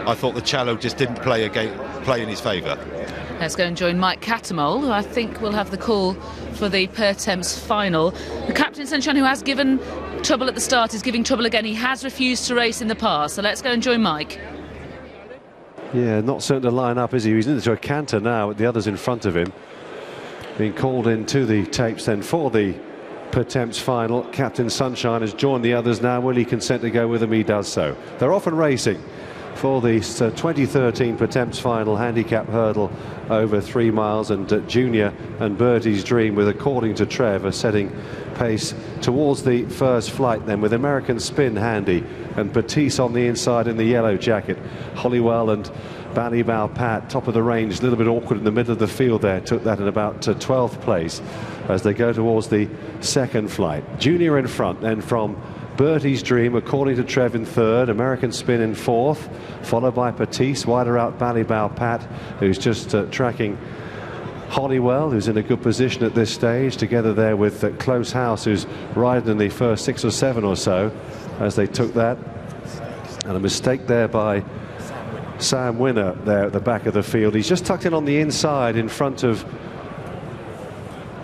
I thought the Challow just didn't play in his favour. Let's go and join Mike Cattermole, who I think will have the call for the Pertemps final. The Captain Sunshine, who has given trouble at the start, is giving trouble again. He has refused to race in the past, so let's go and join Mike. Yeah, not certain to line up, is he? He's into a canter now with the others in front of him. Being called into the tapes then for the Pertemps final. Captain Sunshine has joined the others now. Will he consent to go with them? He does so. They're off and racing for the 2013 Pertemps final handicap hurdle over 3 miles, and Junior and Birdie's Dream, with According to Trev, are setting pace towards the first flight then, with American Spin handy and Pertemps on the inside in the yellow jacket. Holywell and Ballybow Pat top of the range, a little bit awkward in the middle of the field there, took that in about 12th place as they go towards the second flight. Junior in front then from Birdie's Dream, According to Trev in third, American Spin in fourth, followed by Pertemps, wider out Ballybow Pat, who's just tracking Holywell, who's in a good position at this stage, together there with Close House, who's riding in the first 6 or 7 or so as they took that. And a mistake there by Sam Winner there at the back of the field. He's just tucked in on the inside in front of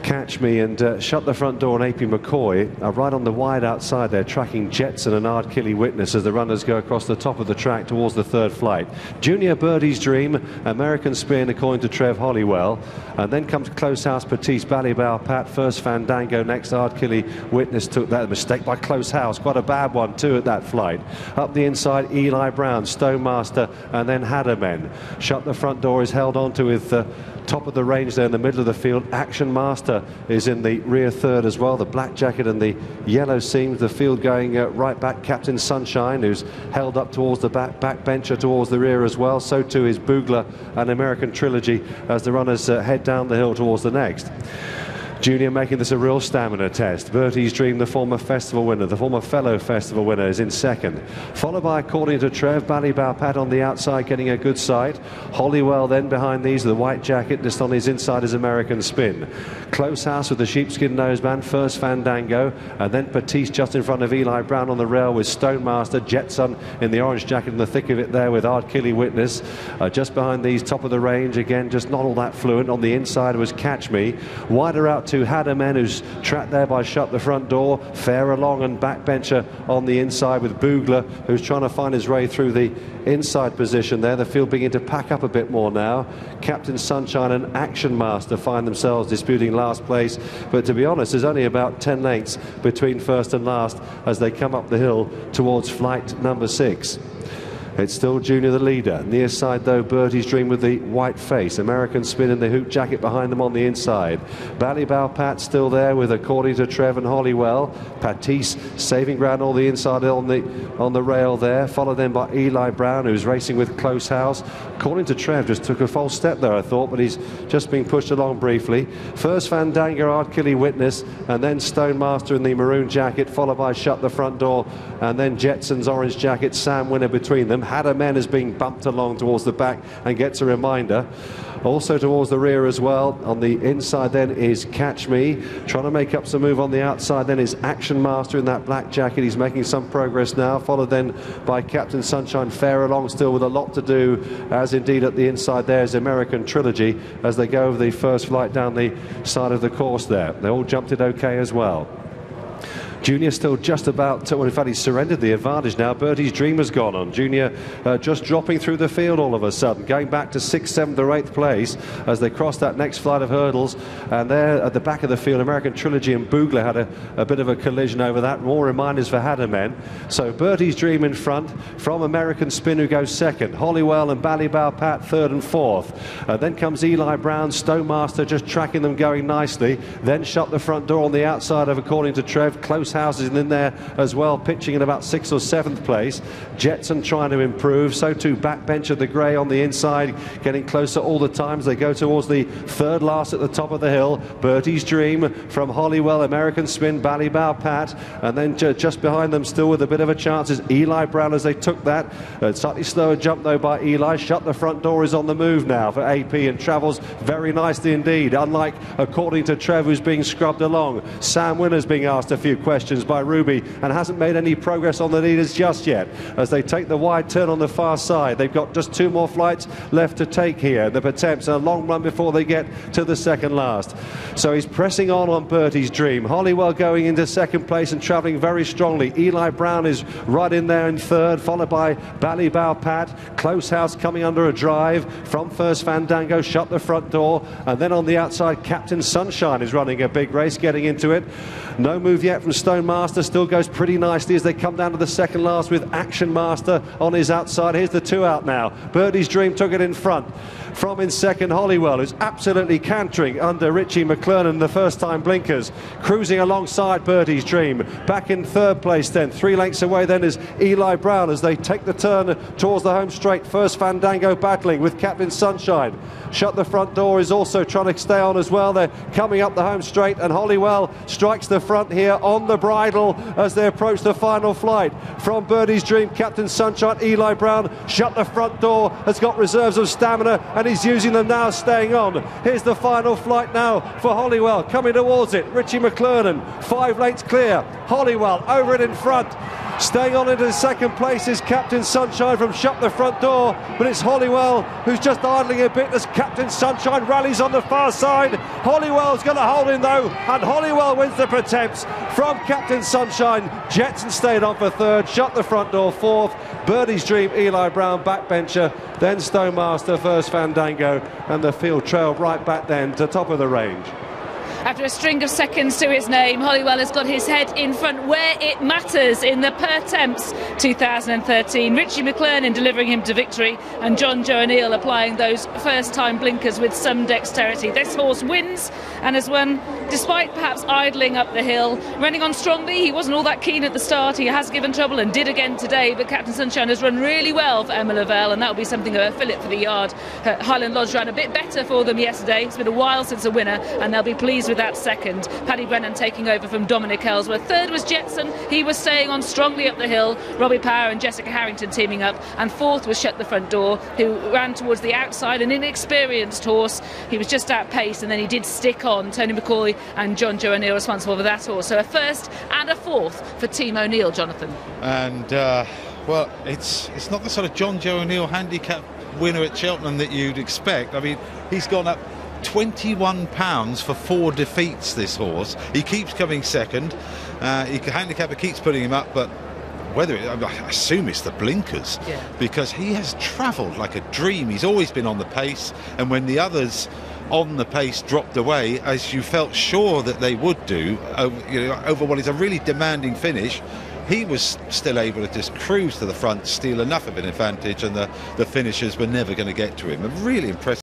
Catch Me and Shut the Front Door and AP McCoy are right on the wide outside there, tracking Jetson and Ardkilly Witness as the runners go across the top of the track towards the third flight. Junior, Birdie's Dream, American Spin, According to Trev, Holywell, and then comes Close House, Pertemps, Ballybow Pat, first Fandango, next Ardkilly Witness took that. A mistake by Close House, quite a bad one too at that flight. Up the inside, Eli Brown, Stonemaster, and then Haddermen. Shut the Front Door is held on to with top of the range there in the middle of the field. Action Master is in the rear third as well, the black jacket and the yellow seams. The field going right back. Captain Sunshine, who's held up towards the backbencher towards the rear as well. So too is Boogler and American Trilogy as the runners head down the hill towards the next. Junior making this a real stamina test. Birdie's Dream, the former festival winner, the former fellow festival winner, is in second. Followed by According to Trev, Ballybow Pat on the outside getting a good sight. Holywell then behind these, the white jacket, just on his inside is American Spin. Close House with the sheepskin noseband, first Fandango, and then Pertemps just in front of Eli Brown on the rail with Stonemaster. Jetson in the orange jacket in the thick of it there with Ardkilly Witness. Just behind these, top of the range, again just not all that fluent. On the inside was Catch Me. Wider out to Haddermen, who's trapped there by Shut the Front Door. Fair along and backbencher on the inside with Boogler, who's trying to find his way through the inside position there. The field beginning to pack up a bit more now. Captain Sunshine and Action Master find themselves disputing last place, but to be honest, there's only about 10 lengths between first and last as they come up the hill towards flight number 6. It's still Junior the leader. Near side though, Birdie's Dream with the white face. American Spin in the hoop jacket behind them on the inside. Ballybow Pat still there with According to Trev and Holywell. Pertemps saving ground all the inside on the rail there. Followed then by Eli Brown, who's racing with Close House. According to Trev, just took a false step there, I thought, but he's just been pushed along briefly. First Fandango, Ardkilly Witness, and then Stonemaster in the maroon jacket, followed by Shut the Front Door, and then Jetson's orange jacket, Sam Winner between them. Haddermen is being bumped along towards the back and gets a reminder. Also towards the rear as well. On the inside then is Catch Me. Trying to make up some move on the outside then is Action Master in that black jacket. He's making some progress now. Followed then by Captain Sunshine. Fair along still with a lot to do, as indeed at the inside there is American Trilogy as they go over the first flight down the side of the course there. They all jumped it okay as well. Junior still just about, well, in fact, he's surrendered the advantage now. Birdie's Dream has gone on. Junior just dropping through the field all of a sudden, going back to 6th, 7th or 8th place as they cross that next flight of hurdles. And there at the back of the field, American Trilogy and Boogler had a bit of a collision over that. More reminders for Haddermen. So Birdie's Dream in front from American Spin, who goes second. Holywell and Ballybow Pat third and fourth. Then comes Eli Brown, Stonemaster just tracking them going nicely. Then Shut the Front Door on the outside of According to Trev. Close House is in there as well, pitching in about 6th or 7th place. Jetson trying to improve, so too backbencher the grey on the inside, getting closer all the time as they go towards the third last at the top of the hill. Birdie's Dream from Holywell, American Spin, Ballybow Pat, and then just behind them still with a bit of a chance is Eli Brown as they took that. Slightly slower jump though by Eli. Shut the Front Door is on the move now for AP and travels very nicely indeed, unlike According to Trev, who's being scrubbed along. Sam Winner's being asked a few questions. questions by Ruby and hasn't made any progress on the leaders just yet as they take the wide turn on the far side. They've got just 2 more flights left to take here. The Pertemps, a long run before they get to the second last. So he's pressing on Bertie's Dream. Holywell going into second place and travelling very strongly. Eli Brown is right in there in third, followed by Ballybow Pat. Close House coming under a drive. From first, Fandango shut the front door, and then on the outside Captain Sunshine is running a big race, getting into it. No move yet from Stone Master, still goes pretty nicely as they come down to the second last with Action Master on his outside. Here's the 2 out now. Bertie's Dream took it in front. From in second, Holywell, who's absolutely cantering under Richie McClernand, the first-time blinkers, cruising alongside Bertie's Dream. Back in third place then, 3 lengths away then is Eli Brown as they take the turn towards the home straight. First, Fandango battling with Captain Sunshine. Shut the front door is also trying to stay on as well. They're coming up the home straight, and Holywell strikes the front here on the bridle as they approach the final flight. From Bertie's Dream, Captain Sunshine, Eli Brown shut the front door, has got reserves of stamina, and he's using them now, staying on. Here's the final flight now for Holywell, coming towards it. Richie McClernand, 5 lengths clear. Holywell over it in front. Staying on into second place is Captain Sunshine from Shut the Front Door, but it's Holywell who's just idling a bit as Captain Sunshine rallies on the far side. Hollywell's going to hold him though, and Holywell wins the Pertemps from Captain Sunshine. Jetson stayed on for third, Shut the Front Door fourth, Bertie's Dream, Eli Brown backbencher, then Stone Master, first Fandango, and the field trailed right back then to top of the range. After a string of seconds to his name, Holywell has got his head in front where it matters in the Pertemps 2013. Richie McClernand delivering him to victory, and John Joe O'Neill applying those first-time blinkers with some dexterity. This horse wins and has won despite perhaps idling up the hill. Running on strongly, he wasn't all that keen at the start. He has given trouble and did again today, but Captain Sunshine has run really well for Emma Lavelle, and that will be something of a fillip for the yard. Highland Lodge ran a bit better for them yesterday. It's been a while since a winner, and they'll be pleased with that second. Paddy Brennan taking over from Dominic Ellsworth. Third was Jetson. He was staying on strongly up the hill. Robbie Power and Jessica Harrington teaming up. And fourth was Shut the Front Door, who ran towards the outside, an inexperienced horse. He was just outpaced, and then he did stick on. Tony McCoy and John Joe O'Neill responsible for that horse. So a first and a fourth for Team O'Neill, Jonathan. And well, it's not the sort of John Joe O'Neill handicap winner at Cheltenham that you'd expect. I mean, he's gone up £21 for 4 defeats, this horse. He keeps coming second. Handicapper keeps putting him up, but whether I assume it's the blinkers, because he has travelled like a dream. He's always been on the pace, and when the others on the pace dropped away, as you felt sure that they would do, over what is a really demanding finish, he was still able to just cruise to the front, steal enough of an advantage, and the finishers were never going to get to him. A really impressive